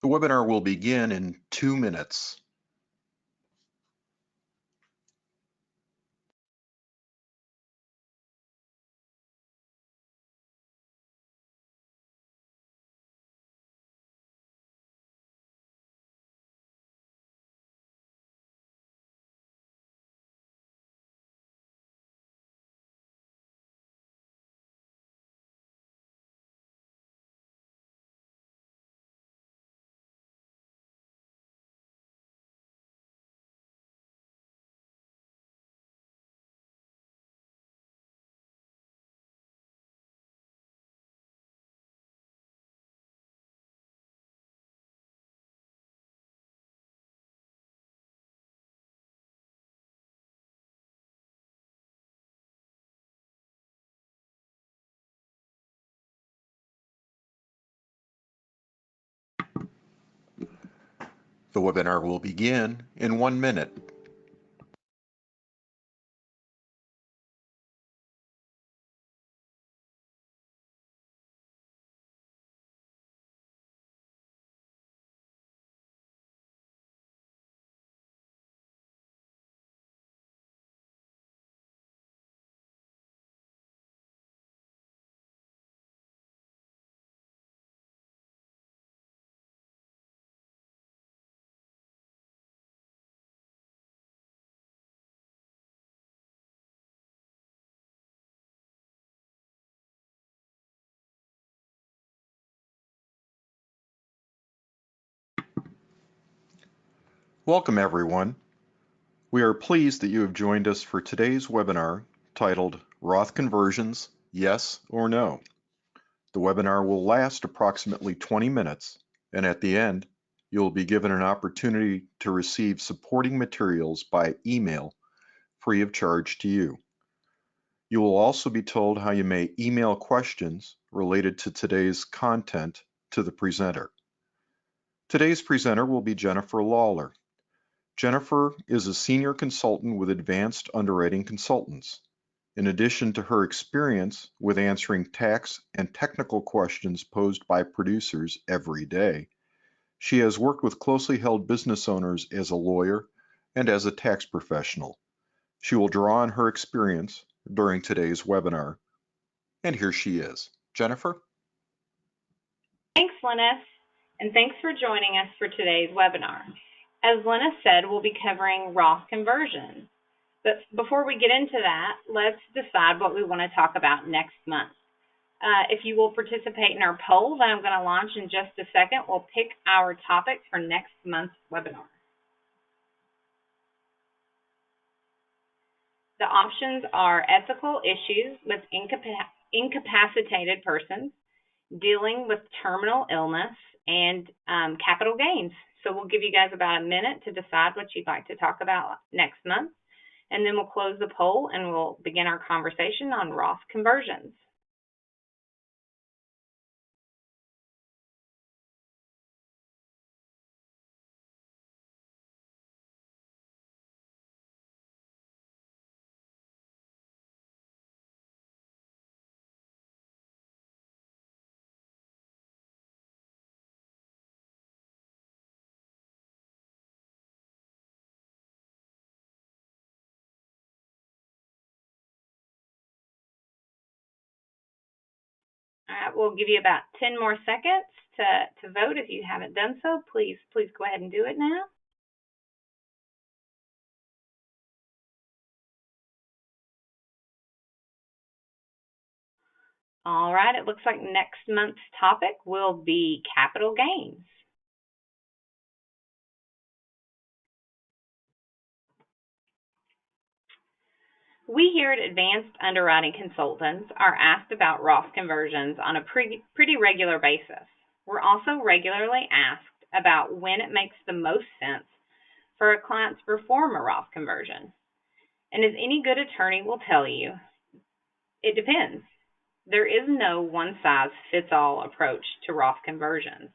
The webinar will begin in 2 minutes. The webinar will begin in 1 minute. Welcome everyone. We are pleased that you have joined us for today's webinar titled Roth Conversions Yes or No. The webinar will last approximately 20 minutes, and at the end, you will be given an opportunity to receive supporting materials by email free of charge to you. You will also be told how you may email questions related to today's content to the presenter. Today's presenter will be Jennifer Lawler. Jennifer is a senior consultant with Advanced Underwriting Consultants. In addition to her experience with answering tax and technical questions posed by producers every day, she has worked with closely held business owners as a lawyer and as a tax professional. She will draw on her experience during today's webinar. And here she is. Jennifer? Thanks, Linus, and thanks for joining us for today's webinar. As Linus said, we'll be covering Roth conversions. But before we get into that, let's decide what we want to talk about next month. If you will participate in our poll that I'm going to launch in just a second, we'll pick our topic for next month's webinar. The options are ethical issues with incapacitated persons, dealing with terminal illness, and capital gains. So we'll give you guys about a minute to decide what you'd like to talk about next month, and then we'll close the poll and we'll begin our conversation on Roth conversions. All right, we'll give you about 10 more seconds to vote. If you haven't done so, please go ahead and do it now. All right, it looks like next month's topic will be capital gains. We here at Advanced Underwriting Consultants are asked about Roth conversions on a pretty regular basis. We're also regularly asked about when it makes the most sense for a client to perform a Roth conversion. And as any good attorney will tell you, it depends. There is no one-size-fits-all approach to Roth conversions.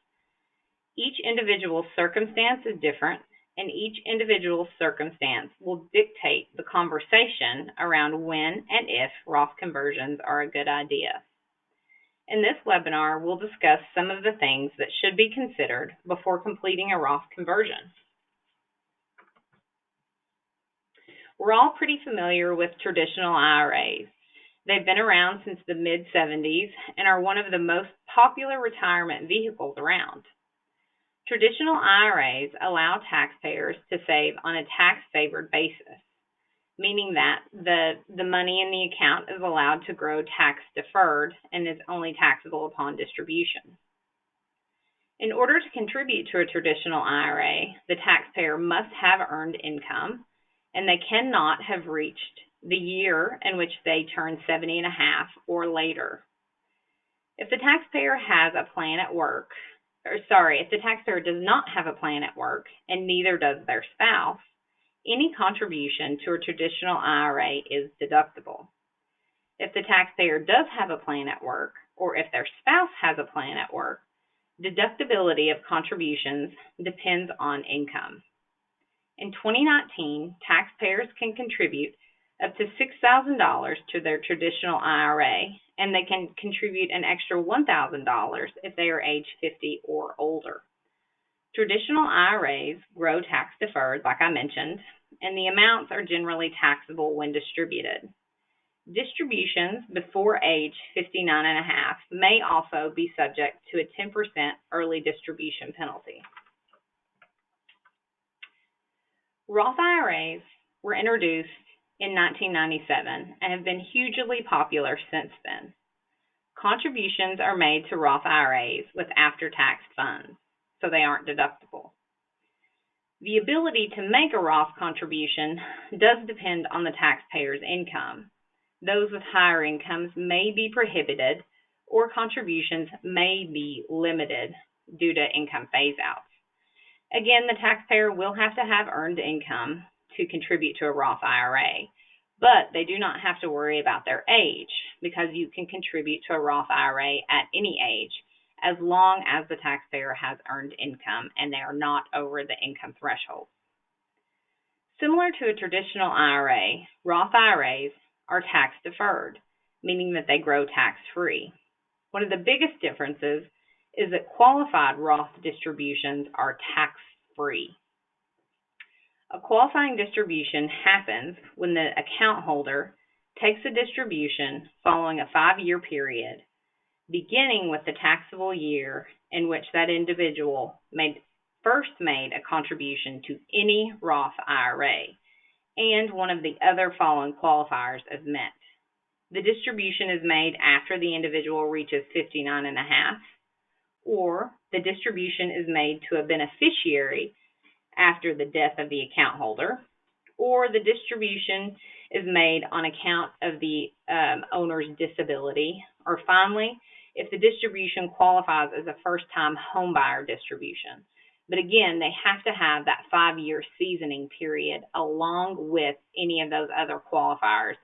Each individual circumstance is different, and each individual circumstance will dictate the conversation around when and if Roth conversions are a good idea. In this webinar, we'll discuss some of the things that should be considered before completing a Roth conversion. We're all pretty familiar with traditional IRAs. They've been around since the mid-70s and are one of the most popular retirement vehicles around. Traditional IRAs allow taxpayers to save on a tax-favored basis, meaning that the money in the account is allowed to grow tax-deferred and is only taxable upon distribution. In order to contribute to a traditional IRA, the taxpayer must have earned income, and they cannot have reached the year in which they turn 70 and a half or later. If the taxpayer has a plan at work, if the taxpayer does not have a plan at work and neither does their spouse, any contribution to a traditional IRA is deductible. If the taxpayer does have a plan at work, or if their spouse has a plan at work, deductibility of contributions depends on income. In 2019, taxpayers can contribute up to $6,000 to their traditional IRA, and they can contribute an extra $1,000 if they are age 50 or older. Traditional IRAs grow tax-deferred, like I mentioned, and the amounts are generally taxable when distributed. Distributions before age 59 and a half may also be subject to a 10% early distribution penalty. Roth IRAs were introduced in 1997 and have been hugely popular since then. Contributions are made to Roth IRAs with after-tax funds, so they aren't deductible. The ability to make a Roth contribution does depend on the taxpayer's income. Those with higher incomes may be prohibited, or contributions may be limited due to income phase-outs. Again, the taxpayer will have to have earned income to contribute to a Roth IRA, but they do not have to worry about their age because you can contribute to a Roth IRA at any age as long as the taxpayer has earned income and they are not over the income threshold. Similar to a traditional IRA, Roth IRAs are tax deferred, meaning that they grow tax-free. One of the biggest differences is that qualified Roth distributions are tax-free. A qualifying distribution happens when the account holder takes a distribution following a 5-year period, beginning with the taxable year in which that individual first made a contribution to any Roth IRA, and one of the other following qualifiers is met. The distribution is made after the individual reaches 59 and a half, or the distribution is made to a beneficiary after the death of the account holder, or the distribution is made on account of the owner's disability, or finally, if the distribution qualifies as a first-time homebuyer distribution. But again, they have to have that 5-year seasoning period along with any of those other qualifiers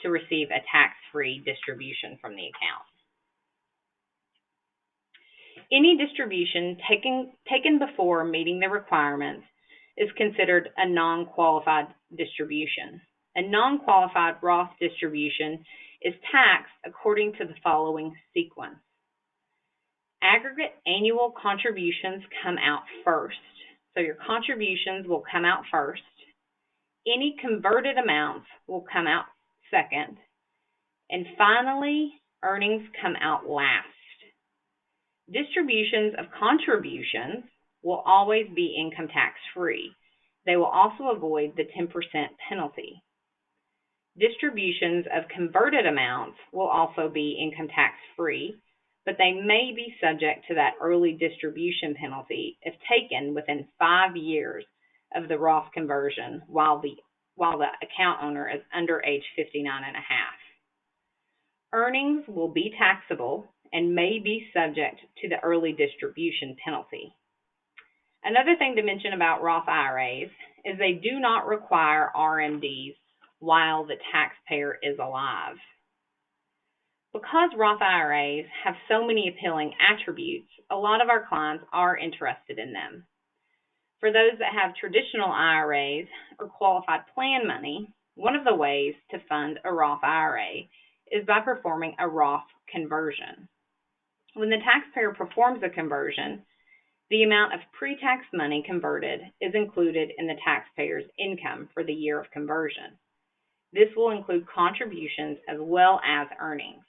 to receive a tax-free distribution from the account. Any distribution taken before meeting the requirements is considered a non-qualified distribution. A non-qualified Roth distribution is taxed according to the following sequence. Aggregate annual contributions come out first. So your contributions will come out first. Any converted amounts will come out second. And finally, earnings come out last. Distributions of contributions will always be income tax free. They will also avoid the 10% penalty. Distributions of converted amounts will also be income tax free, but they may be subject to that early distribution penalty if taken within 5 years of the Roth conversion while the account owner is under age 59 and a half. Earnings will be taxable and may be subject to the early distribution penalty. Another thing to mention about Roth IRAs is they do not require RMDs while the taxpayer is alive. Because Roth IRAs have so many appealing attributes, a lot of our clients are interested in them. For those that have traditional IRAs or qualified plan money, one of the ways to fund a Roth IRA is by performing a Roth conversion. When the taxpayer performs a conversion, the amount of pre-tax money converted is included in the taxpayer's income for the year of conversion. This will include contributions as well as earnings.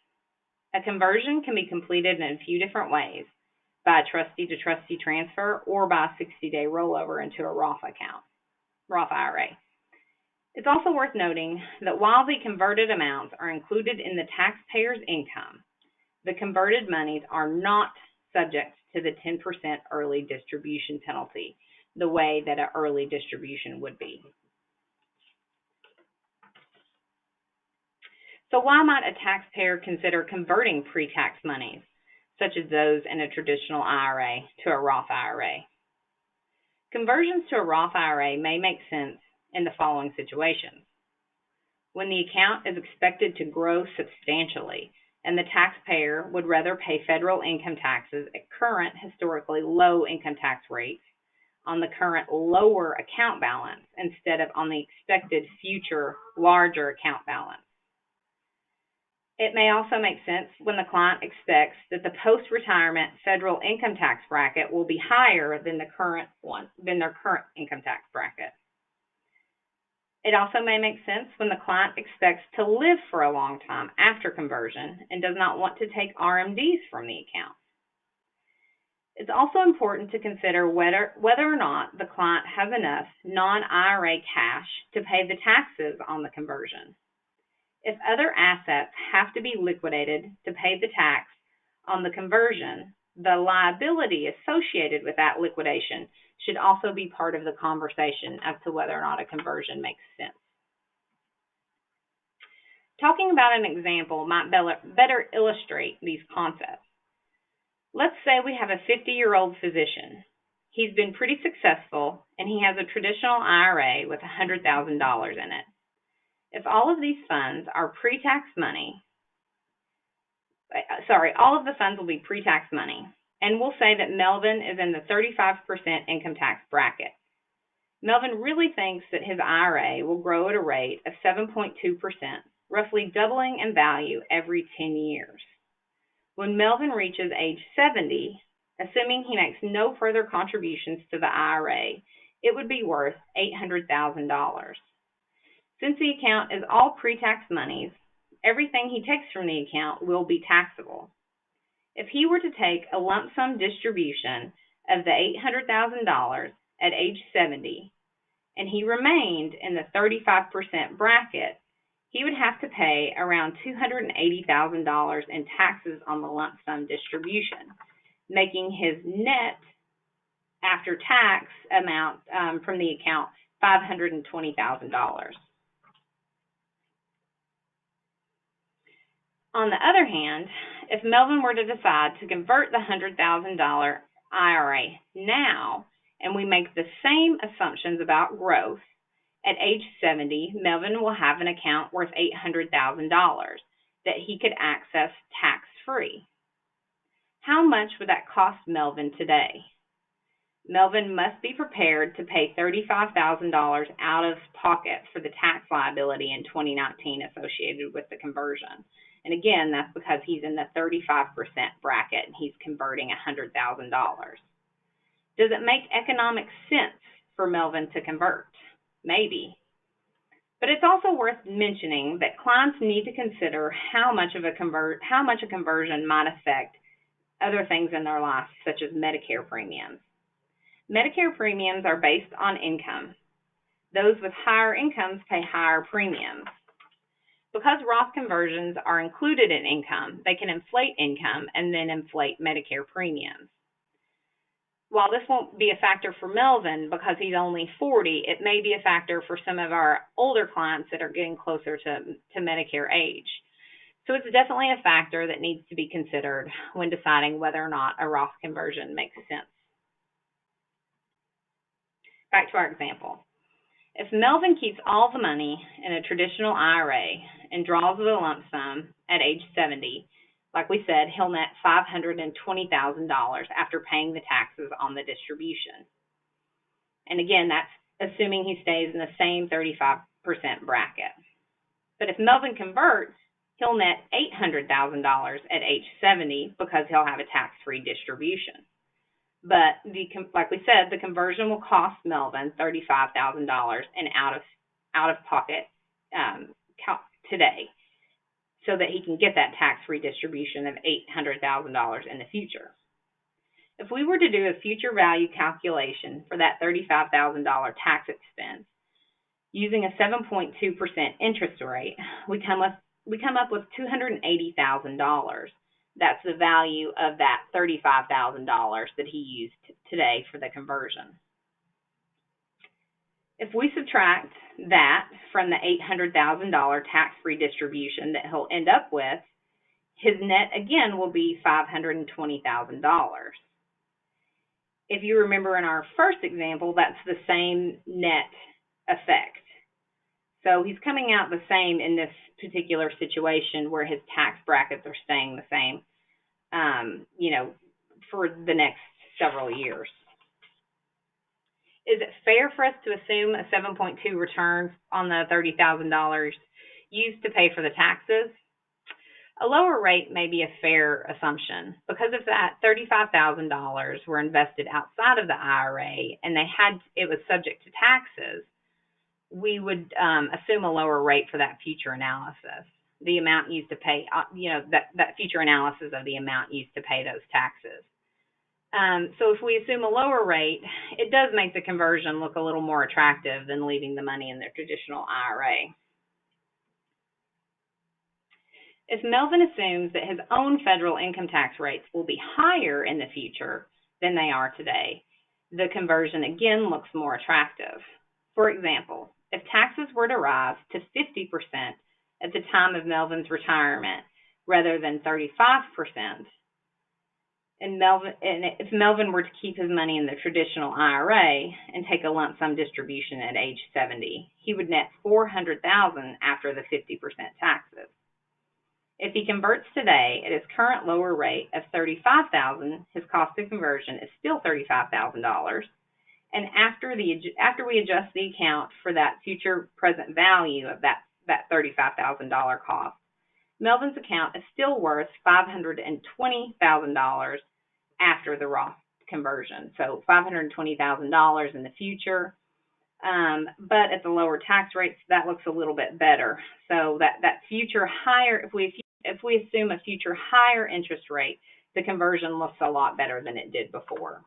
A conversion can be completed in a few different ways: by a trustee-to-trustee transfer or by a 60-day rollover into a Roth IRA. It's also worth noting that while the converted amounts are included in the taxpayer's income, the converted monies are not subject to the 10% early distribution penalty, the way that an early distribution would be. So why might a taxpayer consider converting pre-tax monies, such as those in a traditional IRA, to a Roth IRA? Conversions to a Roth IRA may make sense in the following situations: when the account is expected to grow substantially and the taxpayer would rather pay federal income taxes at current historically low income tax rates on the current lower account balance instead of on the expected future larger account balance. It may also make sense when the client expects that the post-retirement federal income tax bracket will be higher than their current income tax bracket. It also may make sense when the client expects to live for a long time after conversion and does not want to take RMDs from the account. It's also important to consider whether or not the client has enough non-IRA cash to pay the taxes on the conversion. If other assets have to be liquidated to pay the tax on the conversion, the liability associated with that liquidation should also be part of the conversation as to whether or not a conversion makes sense. Talking about an example might better illustrate these concepts. Let's say we have a 50-year-old physician. He's been pretty successful, and he has a traditional IRA with $100,000 in it. If all of these funds are pre-tax money, all of the funds will be pre-tax money, and we'll say that Melvin is in the 35% income tax bracket. Melvin really thinks that his IRA will grow at a rate of 7.2%, roughly doubling in value every 10 years. When Melvin reaches age 70, assuming he makes no further contributions to the IRA, it would be worth $800,000. Since the account is all pre-tax monies, everything he takes from the account will be taxable. If he were to take a lump sum distribution of the $800,000 at age 70, and he remained in the 35% bracket, he would have to pay around $280,000 in taxes on the lump sum distribution, making his net after tax amount from the account $520,000. On the other hand, if Melvin were to decide to convert the $100,000 IRA now, and we make the same assumptions about growth, at age 70, Melvin will have an account worth $800,000 that he could access tax-free. How much would that cost Melvin today? Melvin must be prepared to pay $35,000 out of pocket for the tax liability in 2019 associated with the conversion. And again, that's because he's in the 35% bracket and he's converting $100,000. Does it make economic sense for Melvin to convert? Maybe. But it's also worth mentioning that clients need to consider how much a conversion might affect other things in their life, such as Medicare premiums. Medicare premiums are based on income. Those with higher incomes pay higher premiums. Because Roth conversions are included in income, they can inflate income and then inflate Medicare premiums. While this won't be a factor for Melvin because he's only 40, it may be a factor for some of our older clients that are getting closer to Medicare age. So it's definitely a factor that needs to be considered when deciding whether or not a Roth conversion makes sense. Back to our example. If Melvin keeps all the money in a traditional IRA and draws the lump sum at age 70, like we said, he'll net $520,000 after paying the taxes on the distribution. And again, that's assuming he stays in the same 35% bracket. But if Melvin converts, he'll net $800,000 at age 70 because he'll have a tax-free distribution. But like we said, the conversion will cost Melvin $35,000 in out-of-pocket today, so that he can get that tax-free distribution of $800,000 in the future. If we were to do a future value calculation for that $35,000 tax expense using a 7.2% interest rate, we come up with $280,000. That's the value of that $35,000 that he used today for the conversion. If we subtract that from the $800,000 tax-free distribution that he'll end up with, his net again will be $520,000. If you remember in our first example, that's the same net effect. So he's coming out the same in this particular situation where his tax brackets are staying the same, for the next several years. Is it fair for us to assume a 7.2 return on the $30,000 used to pay for the taxes? A lower rate may be a fair assumption because if that $35,000 were invested outside of the IRA and it was subject to taxes, we would assume a lower rate for that future analysis. The amount used to pay, that future analysis of the amount used to pay those taxes. So if we assume a lower rate, it does make the conversion look a little more attractive than leaving the money in their traditional IRA. If Melvin assumes that his own federal income tax rates will be higher in the future than they are today, the conversion again looks more attractive. For example, if taxes were to rise to 50% at the time of Melvin's retirement rather than 35%, and if Melvin were to keep his money in the traditional IRA and take a lump sum distribution at age 70, he would net $400,000 after the 50% taxes. If he converts today at his current lower rate of $35,000, his cost of conversion is still $35,000. And after we adjust the account for that future present value of that $35,000 cost, Melvin's account is still worth $520,000 after the Roth conversion. So $520,000 in the future. But at the lower tax rates, that looks a little bit better. So that future higher, if we assume a future higher interest rate, the conversion looks a lot better than it did before.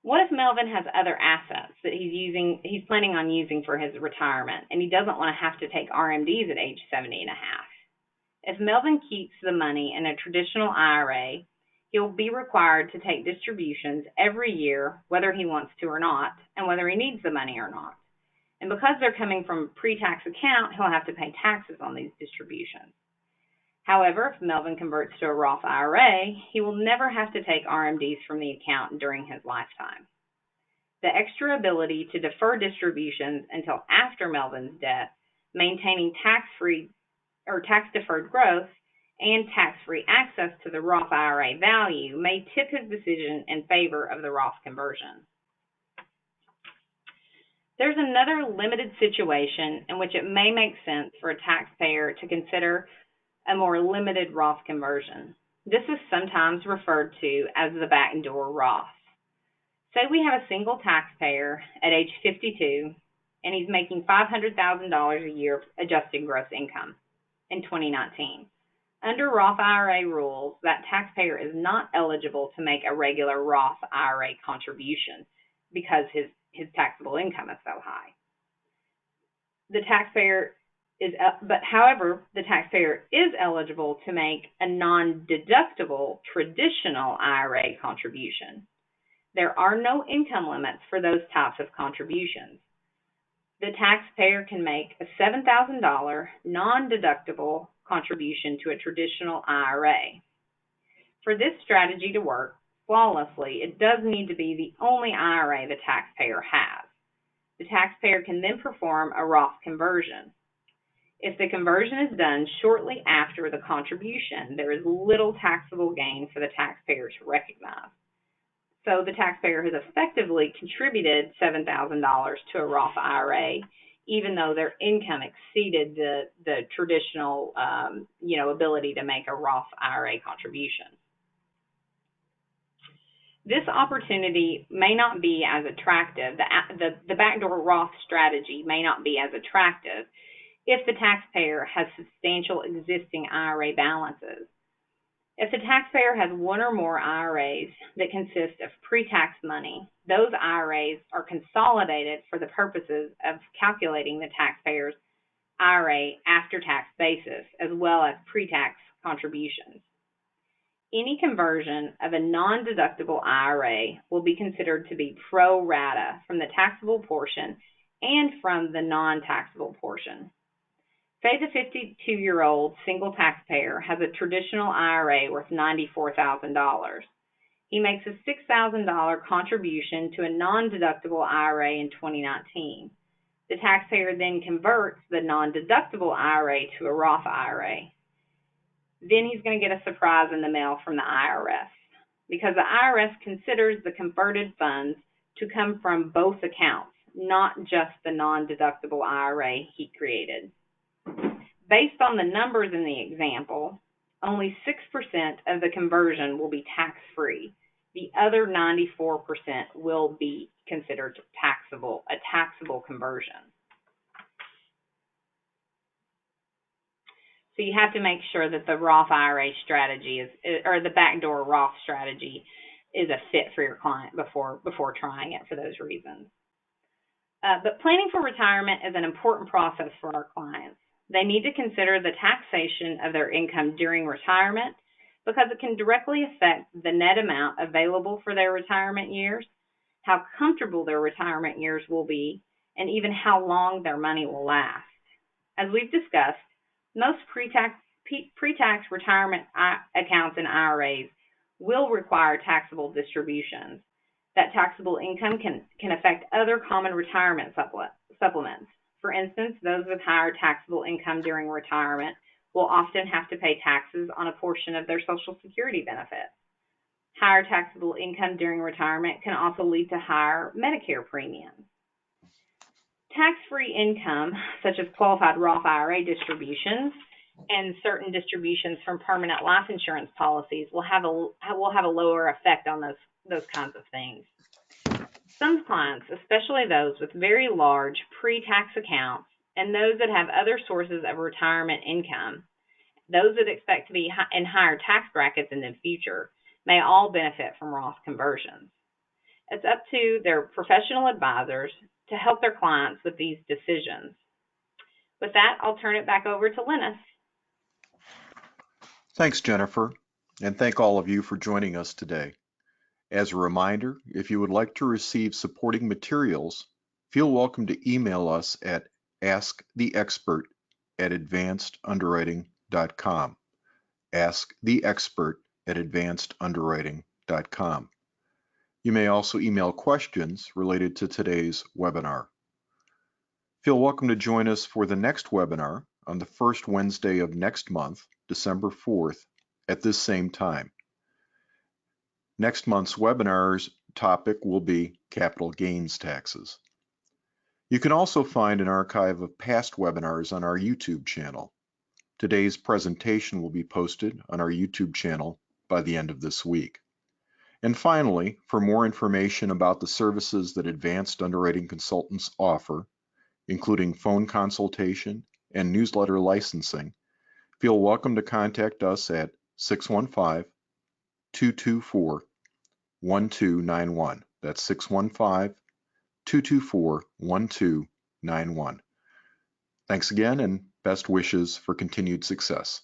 What if Melvin has other assets that he's planning on using for his retirement, and he doesn't want to have to take RMDs at age 70 and a half? If Melvin keeps the money in a traditional IRA, he'll be required to take distributions every year, whether he wants to or not, and whether he needs the money or not. And because they're coming from a pre-tax account, he'll have to pay taxes on these distributions. However, if Melvin converts to a Roth IRA, he will never have to take RMDs from the account during his lifetime. The extra ability to defer distributions until after Melvin's death, maintaining tax-free or tax-deferred growth and tax-free access to the Roth IRA value may tip his decision in favor of the Roth conversion. There's another limited situation in which it may make sense for a taxpayer to consider a more limited Roth conversion. This is sometimes referred to as the backdoor Roth. Say we have a single taxpayer at age 52 and he's making $500,000 a year of adjusted gross income in 2019. Under Roth IRA rules, that taxpayer is not eligible to make a regular Roth IRA contribution because his taxable income is so high. However, the taxpayer is eligible to make a non-deductible traditional IRA contribution. There are no income limits for those types of contributions. The taxpayer can make a $7,000 non-deductible contribution to a traditional IRA. For this strategy to work flawlessly, it does need to be the only IRA the taxpayer has. The taxpayer can then perform a Roth conversion. If the conversion is done shortly after the contribution, there is little taxable gain for the taxpayer to recognize. So the taxpayer has effectively contributed $7,000 to a Roth IRA, even though their income exceeded the traditional, ability to make a Roth IRA contribution. This opportunity may not be as attractive. The backdoor Roth strategy may not be as attractive if the taxpayer has substantial existing IRA balances. If the taxpayer has one or more IRAs that consist of pre-tax money, those IRAs are consolidated for the purposes of calculating the taxpayer's IRA after-tax basis as well as pre-tax contributions. Any conversion of a non-deductible IRA will be considered to be pro rata from the taxable portion and from the non-taxable portion. Say the 52-year-old single taxpayer has a traditional IRA worth $94,000. He makes a $6,000 contribution to a non-deductible IRA in 2019. The taxpayer then converts the non-deductible IRA to a Roth IRA. Then he's going to get a surprise in the mail from the IRS because the IRS considers the converted funds to come from both accounts, not just the non-deductible IRA he created. Based on the numbers in the example, only 6% of the conversion will be tax-free. The other 94% will be considered taxable, a taxable conversion. So you have to make sure that the Roth IRA strategy or the backdoor Roth strategy is a fit for your client before trying it for those reasons. But planning for retirement is an important process for our clients. They need to consider the taxation of their income during retirement because it can directly affect the net amount available for their retirement years, how comfortable their retirement years will be, and even how long their money will last. As we've discussed, most pre-tax retirement accounts and IRAs will require taxable distributions. That taxable income can affect other common retirement supplements. For instance, those with higher taxable income during retirement will often have to pay taxes on a portion of their Social Security benefits. Higher taxable income during retirement can also lead to higher Medicare premiums. Tax-free income, such as qualified Roth IRA distributions and certain distributions from permanent life insurance policies, will have a lower effect on those kinds of things. Some clients, especially those with very large pre-tax accounts and those that have other sources of retirement income, those that expect to be in higher tax brackets in the future, may all benefit from Roth conversions. It's up to their professional advisors to help their clients with these decisions. With that, I'll turn it back over to Linus. Thanks, Jennifer, and thank all of you for joining us today. As a reminder, if you would like to receive supporting materials, feel welcome to email us at asktheexpert@advancedunderwriting.com. asktheexpert@advancedunderwriting.com. You may also email questions related to today's webinar. Feel welcome to join us for the next webinar on the first Wednesday of next month, December 4th, at this same time. Next month's webinar's topic will be capital gains taxes. You can also find an archive of past webinars on our YouTube channel. Today's presentation will be posted on our YouTube channel by the end of this week. And finally, for more information about the services that Advanced Underwriting Consultants offer, including phone consultation and newsletter licensing, feel welcome to contact us at 615-224-1291. That's 615-224-1291. Thanks again and best wishes for continued success.